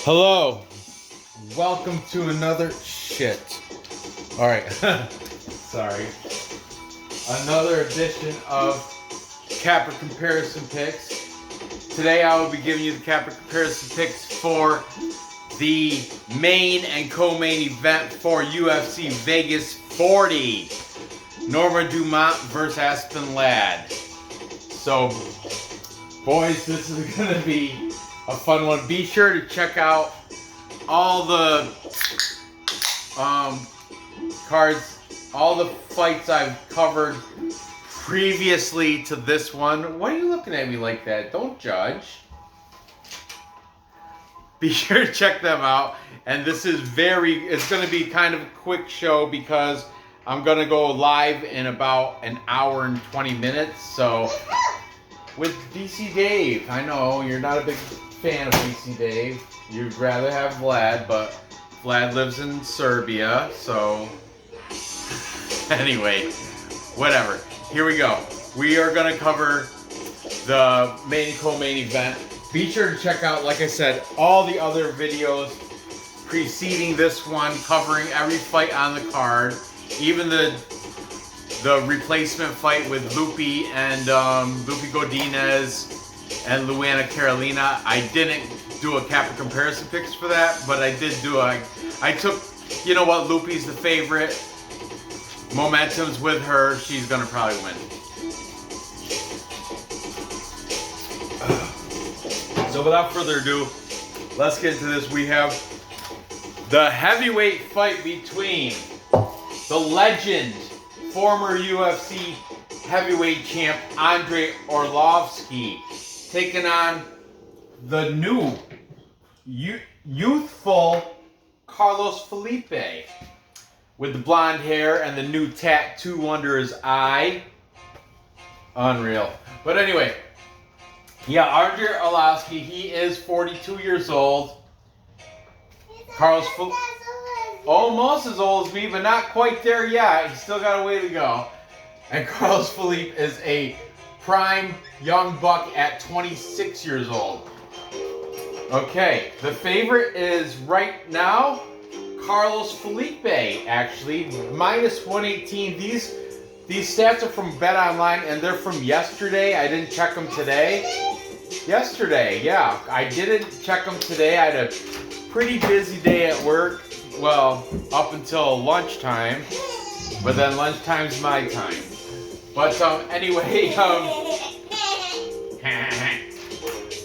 Hello, welcome to another sorry, another edition of Capper Comparison Picks. Today I will be giving you the Capper Comparison Picks for the main and co-main event for UFC Vegas 40. Norma Dumont versus Aspen Ladd. So, boys, this is going to be a fun one. Be sure to check out all the cards, all the fights I've covered previously to this one. Why are you looking at me like that? Don't judge. Be sure to check them out. And this is it's going to be kind of a quick show because I'm going to go live in about an hour and 20 minutes. So, with DC Dave, I know you're not a big fan of DC Dave. You'd rather have Vlad, but Vlad lives in Serbia, so anyway, whatever. Here we go. We are going to cover the main and co-main event. Be sure to check out, like I said, all the other videos preceding this one, covering every fight on the card, even the replacement fight with Lupi and Lupi Godinez and Luana Carolina. I didn't do a Capper Comparison Picks for that, but I did do I took, you know what, Lupi's the favorite. Momentum's with her. She's gonna probably win. So without further ado, let's get into this. We have the heavyweight fight between the legend, former UFC heavyweight champ Andrei Arlovski, taking on the new youthful Carlos Felipe with the blonde hair and the new tattoo under his eye. Unreal. But anyway, yeah, Andrei Arlovski, he is 42 years old. Carlos Felipe, almost as old as me, but not quite there yet. He's still got a way to go. And Carlos Felipe is a prime young buck at 26 years old. Okay, the favorite is right now Carlos Felipe, actually, minus 118. These stats are from BetOnline, and they're from yesterday. I didn't check them today. Yesterday, yeah. I didn't check them today. I had a pretty busy day at work. Well, up until lunchtime, but then lunchtime's my time. But anyway,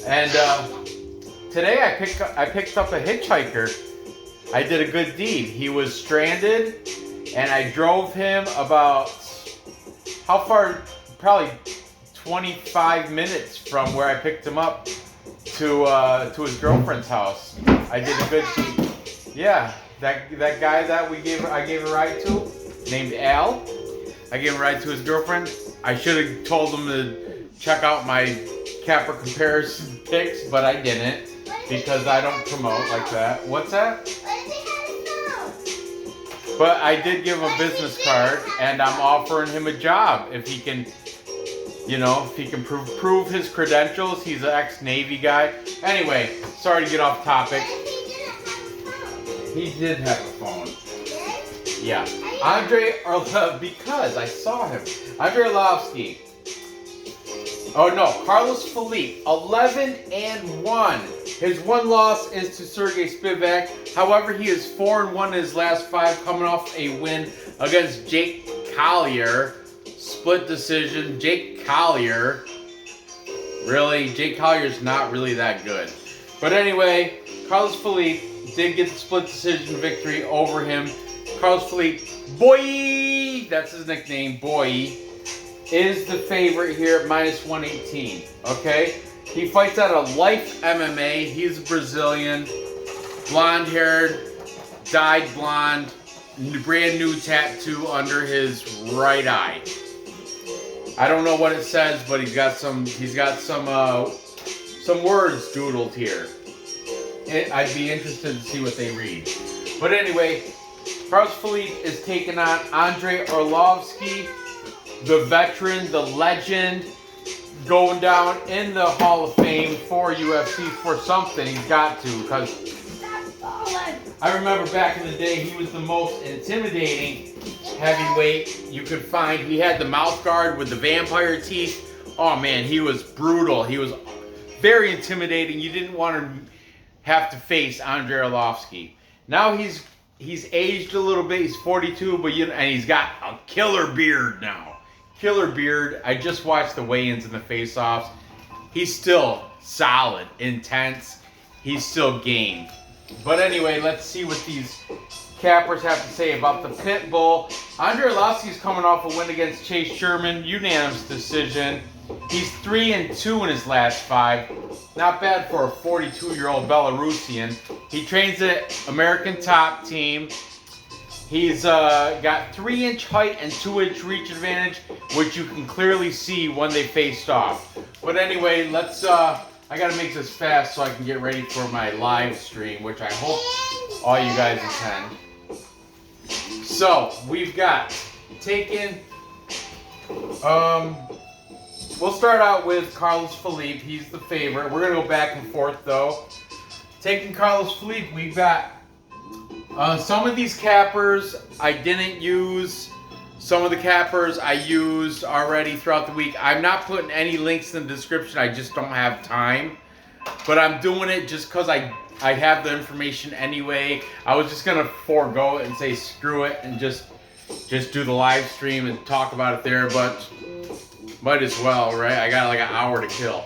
and today I picked up a hitchhiker. I did a good deed. He was stranded, and I drove him about, how far? Probably 25 minutes from where I picked him up to his girlfriend's house. I did a good deed. Yeah. That guy that I gave a ride to, named Al, I gave a ride to his girlfriend. I should have told him to check out my Capper Comparison Picks, but I didn't because I don't promote like that. What's that? But I did give him a business card, and I'm offering him a job if he can, if he can prove his credentials. He's an ex-Navy guy. Anyway, sorry to get off topic. He did have a phone. Yeah. Because I saw him. Andrei Arlovski. Oh no, Carlos Felipe, 11-1. His one loss is to Sergey Spivak. However, he is 4-1 in his last 5, coming off a win against Jake Collier. Split decision. Jake Collier. Really? Jake Collier's not really that good. But anyway, Carlos Felipe did get the split decision victory over him. Carlos Felipe, boy, that's his nickname, boy, is the favorite here at minus 118. Okay? He fights out of Life MMA. He's a Brazilian, blonde-haired, dyed blonde, brand new tattoo under his right eye. I don't know what it says, but he's got some words doodled here. I'd be interested to see what they read. But anyway, Carlos Felipe is taking on Andrei Arlovski, the veteran, the legend, going down in the Hall of Fame for UFC for something. He's got to, because I remember back in the day, he was the most intimidating heavyweight you could find. He had the mouth guard with the vampire teeth. Oh man, he was brutal. He was very intimidating. You didn't want to have to face Andrei Arlovski. Now he's aged a little bit. He's 42, but and he's got a killer beard now. Killer beard. I just watched the weigh-ins and the face-offs. He's still solid, intense. He's still game. But anyway, let's see what these cappers have to say about the pit bull. Andrei Arlovski is coming off a win against Chase Sherman, unanimous decision. He's 3-2 in his last 5. Not bad for a 42-year-old Belarusian. He trains at American Top Team. He's got 3-inch height and 2-inch reach advantage, which you can clearly see when they faced off. But anyway, let's. I gotta make this fast so I can get ready for my live stream, which I hope all you guys attend. So we've got taken. We'll start out with Carlos Felipe. He's the favorite. We're gonna go back and forth though. Taking Carlos Felipe, we've got some of these cappers I didn't use. Some of the cappers I used already throughout the week. I'm not putting any links in the description. I just don't have time. But I'm doing it just because I have the information anyway. I was just gonna forego it and say screw it and just do the live stream and talk about it there, but might as well, right? I got like an hour to kill.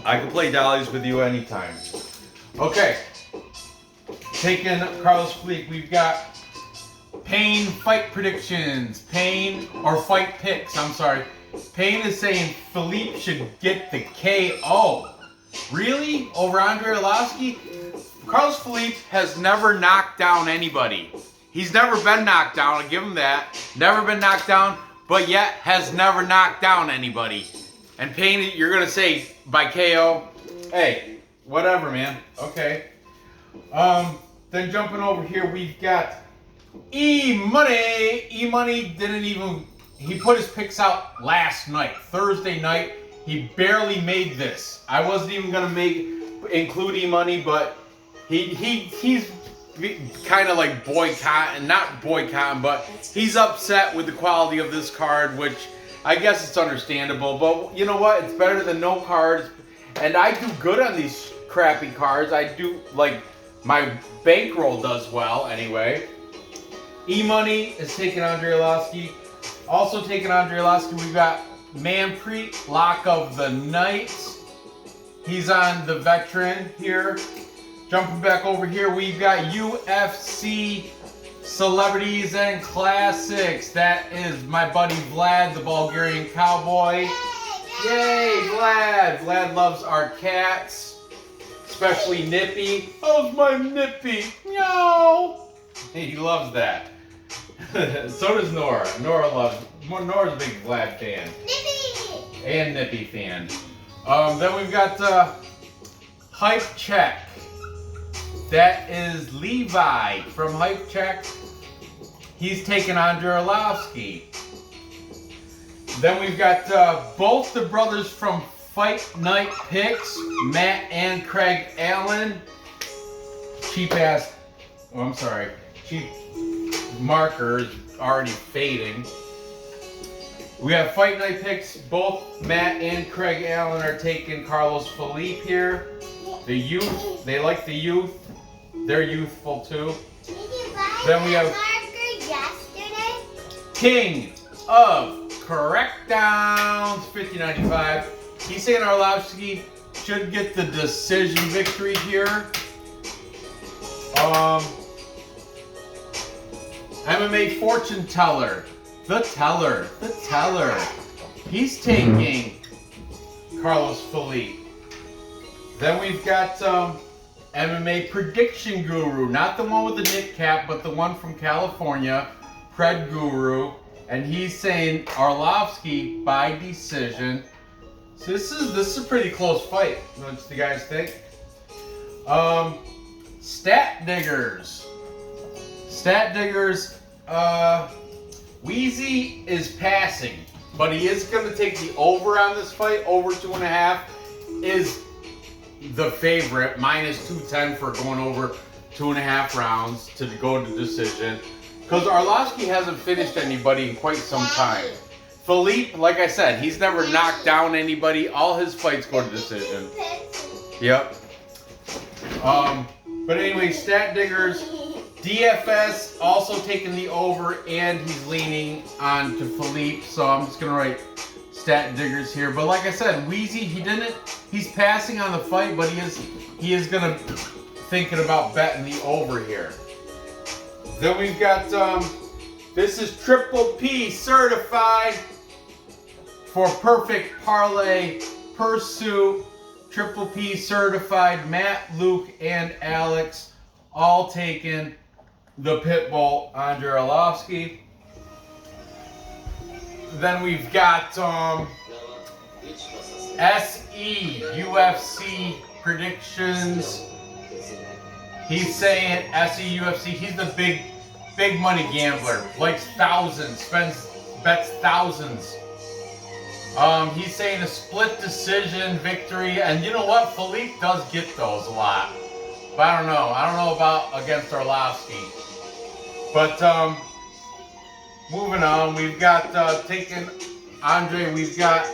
I can play dollies with you anytime. Okay. Taking Carlos Felipe, we've got Payne fight predictions. Payne, or fight picks, I'm sorry. Payne is saying Felipe should get the KO. Really? Over Andrei Arlovski? Carlos Felipe has never knocked down anybody. He's never been knocked down, I'll give him that. Never been knocked down, but yet has never knocked down anybody. And Payne, you're going to say by KO? Hey, whatever, man. Okay. Then jumping over here, we've got E-Money. E-Money didn't even... He put his picks out last night, Thursday night. He barely made this. I wasn't even going to include E-Money, but he's kind of like boycotting, not boycotting, but he's upset with the quality of this card, which I guess it's understandable. But you know what? It's better than no cards. And I do good on these crappy cards. I do, like, my bankroll does well anyway. E-Money is taking Andrei Arlovski. Also taking Andrei Arlovski, we've got Manpreet, Lock of the Night. He's on the veteran here. Jumping back over here, we've got UFC Celebrities and Classics. That is my buddy Vlad, the Bulgarian cowboy. Yay, Vlad! Vlad loves our cats, especially Nippy. How's my Nippy? Meow! He loves that. So does Nora. Nora's a big Vlad fan. Nippy! And Nippy fan. Then we've got Hype Check. That is Levi from Hype Check. He's taking Andrei Arlovski. Then we've got both the brothers from Fight Night Picks, Matt and Craig Allen. Cheap marker is already fading. We have Fight Night Picks. Both Matt and Craig Allen are taking Carlos Felipe here. The youth, they like the youth. They're youthful too. Then we have King of Correct Downs, $50.95. He's saying Arlovski should get the decision victory here. MMA Fortune Teller. The Teller. He's taking Carlos Felipe. Then we've got MMA Prediction Guru. Not the one with the knit cap, but the one from California. Pred Guru. And he's saying Arlovski by decision. So this is a pretty close fight. What do you guys think? Stat Diggers. Wheezy is passing, but he is going to take the over on this fight, over 2.5. Is the favorite, minus 210 for going over 2.5 rounds to go to decision. Because Arlovski hasn't finished anybody in quite some time. Felipe, like I said, he's never knocked down anybody. All his fights go to decision. Yep. But anyway, Stat Diggers, DFS also taking the over, and he's leaning on to Felipe. So I'm just gonna write Stat Diggers here. But like I said, Wheezy, he's passing on the fight, but he is gonna thinking about betting the over here. Then we've got this is Triple P certified for Perfect Parlay Pursuit. Triple P certified. Matt, Luke, and Alex all taking the Pitbull Andrei Arlovski. Then we've got SE UFC predictions. He's saying SE UFC. He's the big money gambler. Likes thousands. Bets thousands. He's saying a split decision victory, and you know what? Felipe does get those a lot. But I don't know. I don't know about against Arlovski. But moving on, we've got taking Andrei. We've got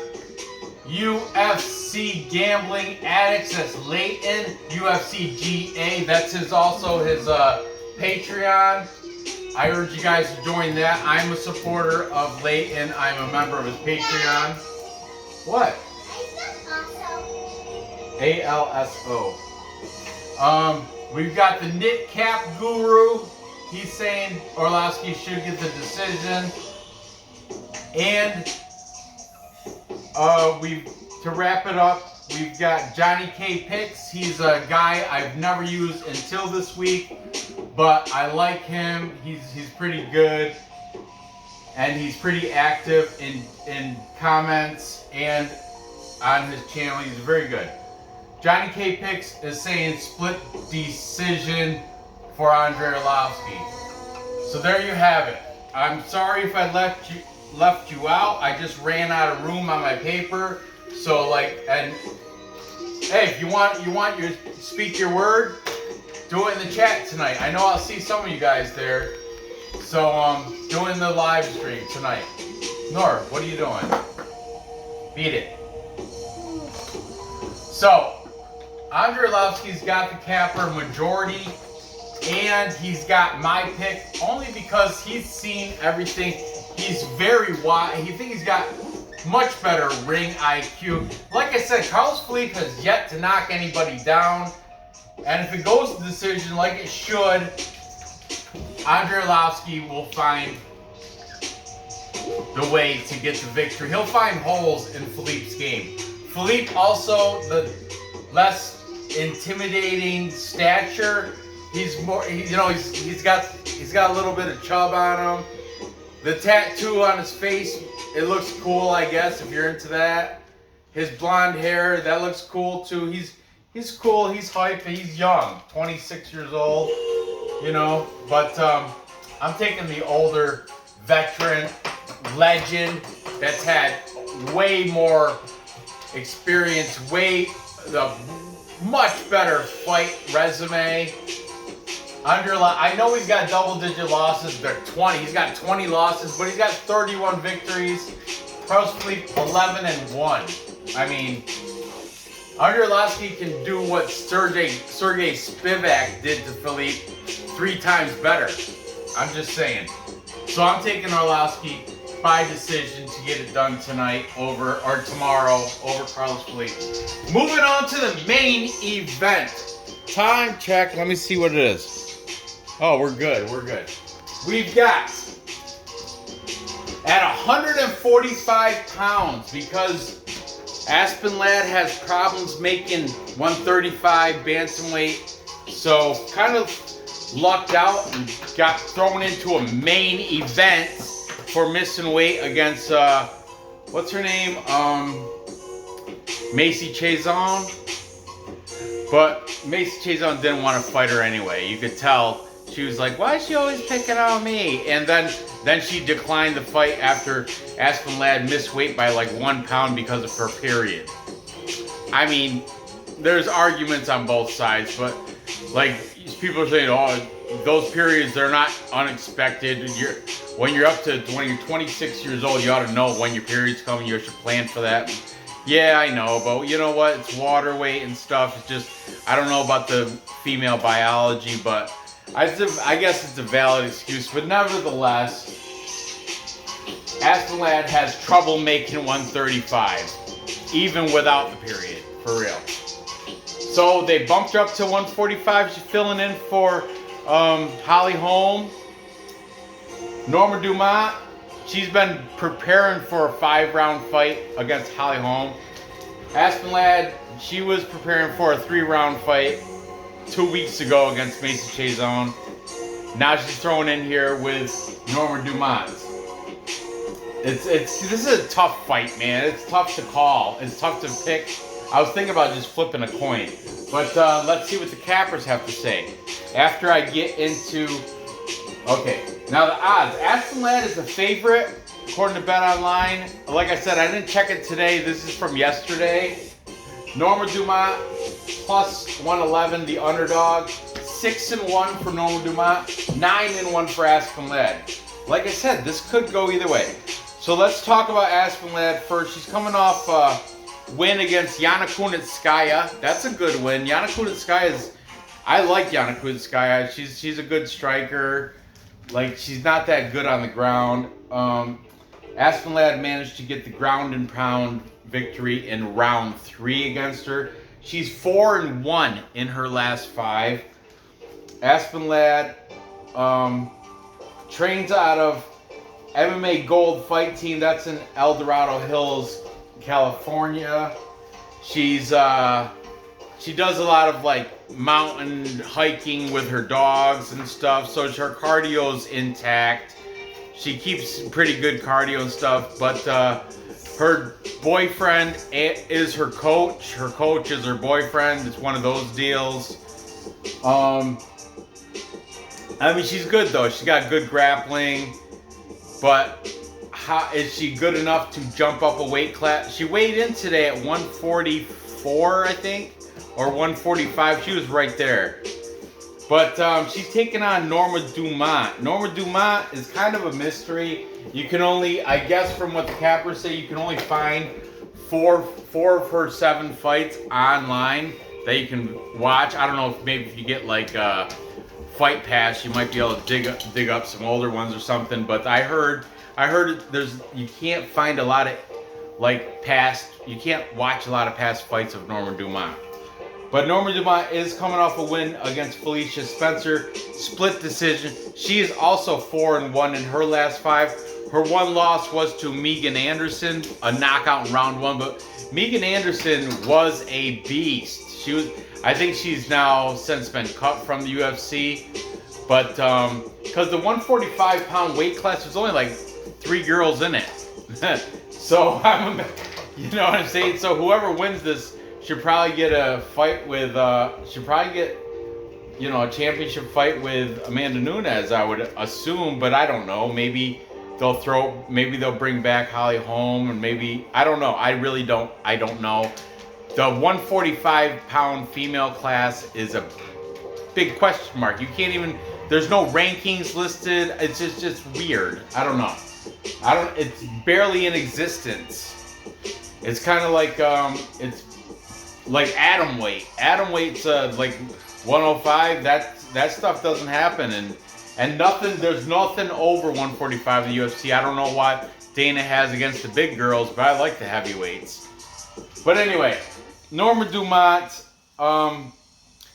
UFC Gambling Addicts. That's Leighton. UFC GA. That's also his Patreon. I urge you guys to join that. I'm a supporter of Leighton. I'm a member of his Patreon. What? ALSO. We've got the Knit Cap Guru. He's saying Arlovski should get the decision. And to wrap it up, we've got Johnny K Picks. He's a guy I've never used until this week, but I like him. He's pretty good, and he's pretty active in comments and on his channel. He's very good. Johnny K Picks is saying split decision for Andrei Arlovski. So there you have it. I'm sorry if I left you out. I just ran out of room on my paper. So and hey, if you want your speak your word, do it in the chat tonight. I know I'll see some of you guys there. So doing the live stream tonight. Nor, what are you doing? Beat it. So Andrei Arlovski's got the capper majority, and he's got my pick only because he's seen everything. He's very wide. He thinks he's got much better ring IQ. Like I said, Carlos Felipe has yet to knock anybody down. And if it goes to decision like it should, Andrei Arlovski will find the way to get the victory. He'll find holes in Felipe's game. Felipe also, the less intimidating stature. He's more, he's got a little bit of chub on him. The tattoo on his face, it looks cool, I guess, if you're into that. His blonde hair, that looks cool too. He's cool, he's hype, he's young, 26 years old, but I'm taking the older veteran legend that's had way more experience, much better fight resume. I know he's got double-digit losses. They're 20. He's got 20 losses, but he's got 31 victories. Carlos Felipe 11-1. I mean, Andrei Arlovski can do what Sergey Spivak did to Felipe 3 times better. I'm just saying. So I'm taking Arlovski by decision to get it done tonight tomorrow over Carlos Felipe. Moving on to the main event. Time check. Let me see what it is. Oh, we're good. We've got at 145 pounds, because Aspen Lad has problems making 135 bantamweight, so kind of lucked out and got thrown into a main event for missing weight against what's her name? Macy Chazon. But Macy Chazon didn't want to fight her anyway. You could tell. She was like, why is she always picking on me? And then she declined the fight after Aspen Ladd missed weight by like 1 pound because of her period. I mean, there's arguments on both sides, but like people are saying, oh, those periods, they're not unexpected. When you're 26 years old, you ought to know when your period's coming. You should plan for that. Yeah, I know, but you know what? It's water weight and stuff. It's just, I don't know about the female biology, but I guess it's a valid excuse. But nevertheless, Aspen Lad has trouble making 135, even without the period, for real. So they bumped her up to 145. She's filling in for Holly Holm. Norma Dumont, she's been preparing for a 5-round fight against Holly Holm. Aspen Lad, she was preparing for a 3-round fight 2 weeks ago against Macy Chazone. Now she's throwing in here with Norma Dumont. This is a tough fight, man. It's tough to call. It's tough to pick. I was thinking about just flipping a coin. But let's see what the cappers have to say. After I get into... Okay, now the odds. Aspen Lad is the favorite, according to Bet Online. Like I said, I didn't check it today. This is from yesterday. Norma Dumont, plus 111, the underdog. 6-1 for Norma Dumont. 9-1 for Aspen Lad. Like I said, this could go either way. So let's talk about Aspen Lad first. She's coming off a win against Yana Kunitskaya. That's a good win. Yana Kunitskaya is... I like Yana Kunitskaya. She's a good striker. Like, she's not that good on the ground. Aspen Lad managed to get the ground and pound victory in round 3 against her. She's 4-1 in her last 5. Aspen Lad trains out of MMA Gold Fight Team. That's in El Dorado Hills, California. She does a lot of like mountain hiking with her dogs and stuff, so her cardio's intact. She keeps pretty good cardio and stuff, but her boyfriend is her coach. Her coach is her boyfriend. It's one of those deals. I mean, she's good though. She's got good grappling, but is she good enough to jump up a weight class? She weighed in today at 144, I think. Or 145, she was right there. But she's taking on Norma Dumont. Norma Dumont is kind of a mystery. You can only, I guess from what the cappers say, you can only find four of her 7 fights online that you can watch. I don't know if maybe if you get like Fight Pass, you might be able to dig up some older ones or something. But I heard you can't find a lot of like you can't watch a lot of past fights of Norma Dumont. But Norma Dumont is coming off a win against Felicia Spencer, split decision. She is also 4-1 in her last 5. Her one loss was to Megan Anderson, a knockout in round 1. But Megan Anderson was a beast. I think she's now since been cut from the UFC. But because the 145-pound weight class, there's only like 3 girls in it. So you know what I'm saying. So whoever wins this should probably get a fight with, should probably get, a championship fight with Amanda Nunes, I would assume, but I don't know. Maybe they'll bring back Holly Holm, and maybe, I don't know. I don't know. The 145-pound female class is a big question mark. You can't even, there's no rankings listed. It's just weird. I don't know. It's barely in existence. It's kind of like, it's like atom weight. Atom weight's like 105. That stuff doesn't happen, and there's nothing over 145 in the UFC. I don't know what Dana has against the big girls, but I like the heavyweights. But anyway, Norma Dumont,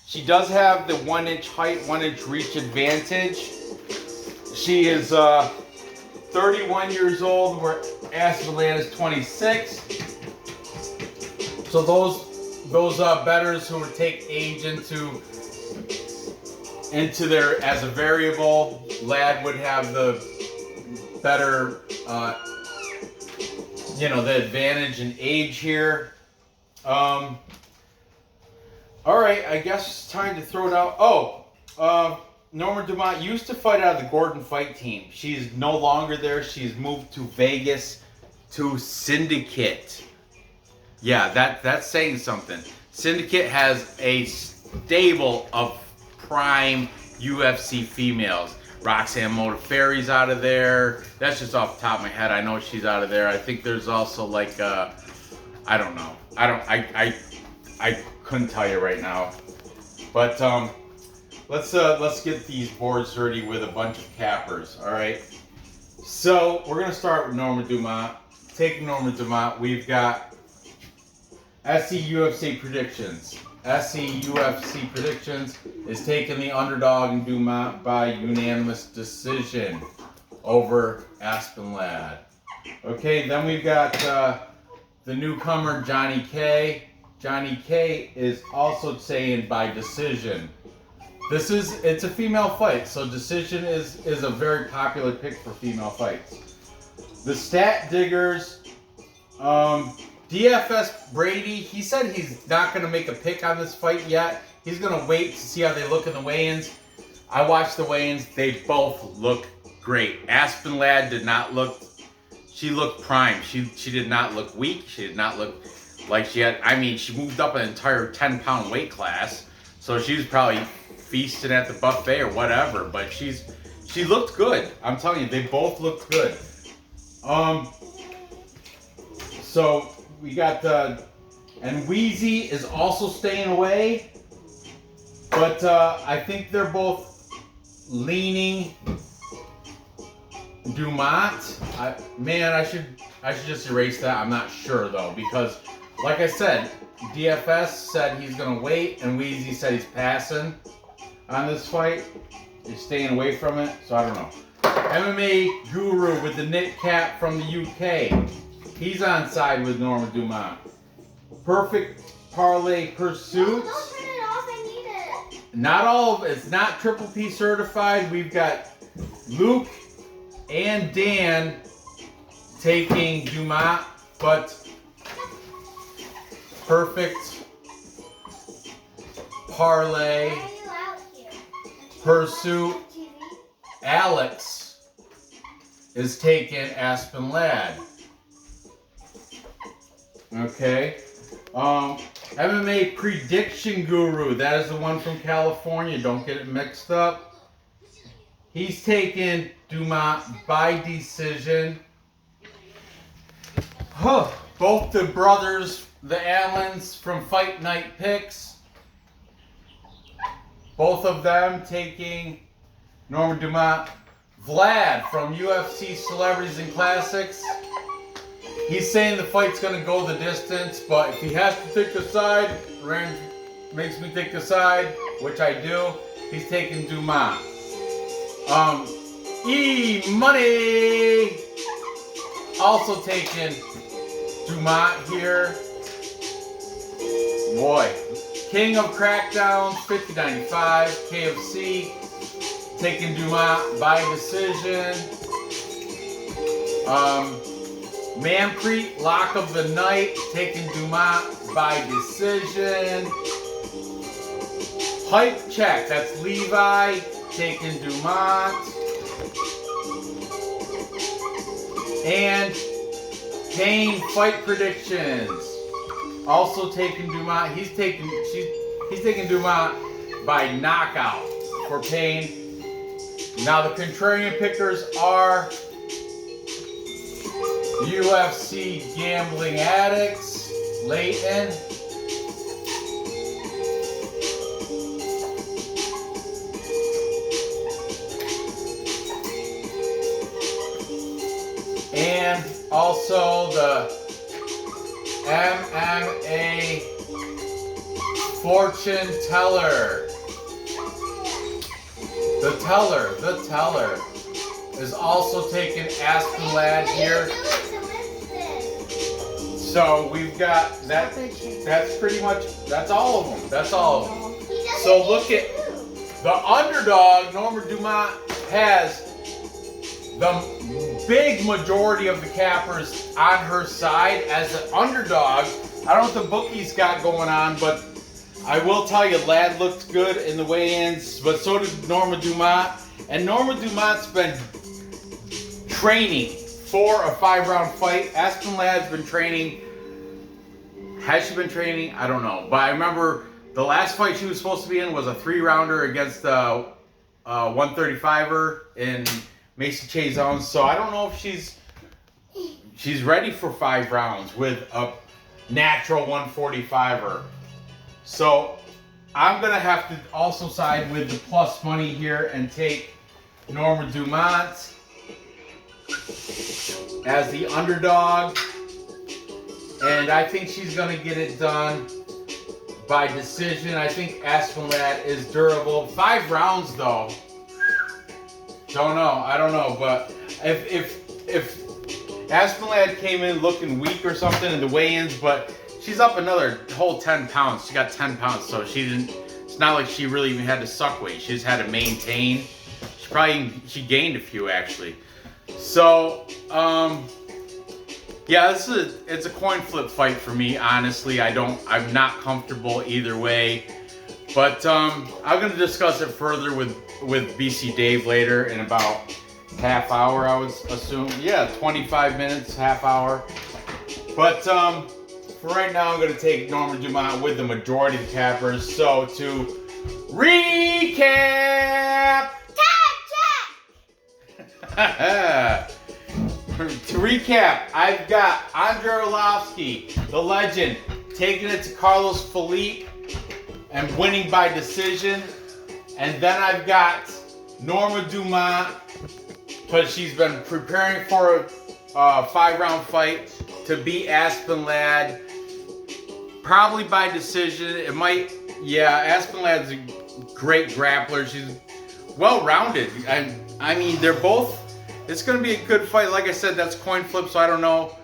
she does have the 1-inch height, 1-inch reach advantage. She is 31 years old, where Aspen Lad is 26. So those bettors who would take age into their as a variable, Lad would have the better, the advantage in age here. All right, I guess it's time to throw it out. Norma Dumont used to fight out of the Gordon Fight Team. She's no longer there. She's moved to Vegas to Syndicate. Yeah, that's saying something. Syndicate has a stable of prime UFC females. Roxanne Modafferi's out of there. That's just off the top of my head. I know she's out of there. I think there's also like I don't know. I couldn't tell you right now. But let's get these boards dirty with a bunch of cappers. All right. So we're gonna start with Norma Dumont. Taking Norma Dumont, we've got SC UFC predictions. SC UFC predictions is taking the underdog in Dumont by unanimous decision over Aspen Lad. Okay, then we've got the newcomer Johnny K. Johnny K is also saying by decision. It's a female fight, so decision is a very popular pick for female fights. The Stat Diggers, DFS Brady, he said he's not going to make a pick on this fight yet. He's going to wait to see how they look in the weigh-ins. I watched the weigh-ins. They both look great. Aspen Ladd did not look... She looked prime. She did not look weak. She did not look like she had... I mean, she moved up an entire 10-pound weight class. So she was probably feasting at the buffet or whatever. But she looked good. I'm telling you, they both looked good. So... We got and Wheezy is also staying away, but I think they're both leaning Dumont. I should just erase that. I'm not sure though, because like I said, DFS said he's gonna wait, and Wheezy said he's passing on this fight. He's staying away from it, so I don't know. MMA Guru with the knit cap from the UK. He's on side with Norma Dumont. Perfect Parlay Pursuits. No, don't turn it off. I need it. Not all of it's not Triple P certified. We've got Luke and Dan taking Dumont, but Perfect Parlay Why are you out here? Pursuit. Alex is taking Aspen Ladd. Okay. MMA Prediction Guru. That is the one from California. Don't get it mixed up. He's taking Dumont by decision. Both the brothers, the Allens from Fight Night Picks. Both of them taking Norma Dumont. Vlad from UFC Celebrities and Classics. He's saying the fight's going to go the distance, but if he has to take a side, Rand makes me take a side, which I do. He's taking Dumont. E-Money also taking Dumont here. Boy. King of Crackdowns, 5095, KFC, taking Dumont by decision. Manpreet, Lock of the Night, taking Dumont by decision. Hype Check, that's Levi, taking Dumont. And Kane Fight Predictions, also taking Dumont. He's taking Dumont by knockout for Payne. Now the contrarian pickers are UFC Gambling Addicts, Leighton. And also the MMA Fortune Teller. The Teller is also taking Aspen Ladd here. So we've got that. That's pretty much. That's all of them. That's all of them. So look at the underdog. Norma Dumont has the big majority of the cappers on her side as the underdog. I don't know what the bookies got going on, but I will tell you, Ladd looked good in the weigh-ins, but so did Norma Dumont. And Norma Dumont's been training for a 5-round fight. Aspen Ladd's been training Has she been training? I don't know. But I remember the last fight she was supposed to be in was a 3-rounder against the 135er in Macy Chazon. So I don't know if she's ready for 5 rounds with a natural 145er. So I'm going to have to also side with the plus money here and take Norma Dumont as the underdog. And I think she's going to get it done by decision. I think Aspen is durable. 5 rounds though. Don't know. I don't know. But if Aspen came in looking weak or something in the weigh-ins, but she's up another whole 10 pounds. She got 10 pounds, so she didn't. It's not like she really even had to suck weight. She just had to maintain. She gained a few actually. So yeah, it's a coin flip fight for me. Honestly, I'm not comfortable either way. But I'm gonna discuss it further with BC Dave later in about half hour, I would assume. Yeah, 25 minutes, half hour. But for right now, I'm gonna take Norma Dumont with the majority of the cappers. So to recap. To recap, I've got Andrei Arlovski, the legend, taking it to Carlos Felipe and winning by decision. And then I've got Norma Dumont, because she's been preparing for a 5-round fight to beat Aspen Ladd, probably by decision. It might, yeah, Aspen Ladd's a great grappler. She's well-rounded. And I mean, they're both. It's going to be a good fight. Like I said, that's coin flip, so I don't know.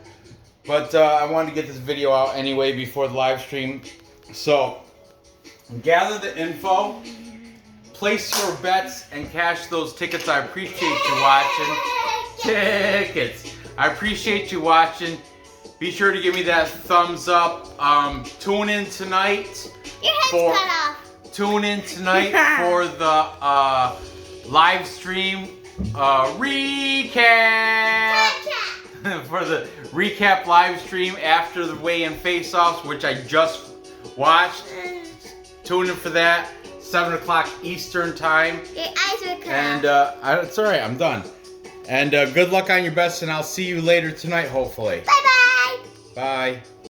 But I wanted to get this video out anyway before the live stream. So, gather the info, place your bets, and cash those tickets. I appreciate you watching. Tickets. I appreciate you watching. Be sure to give me that thumbs up. Tune in tonight. Your head's cut off. Tune in tonight for the live stream. Recap for the recap live stream after the weigh-in face-offs, which I just watched. Tune in for that, 7 o'clock Eastern time. Your eyes are cut and it's all right, I'm done. And good luck on your bets, and I'll see you later tonight, hopefully. Bye-bye. Bye.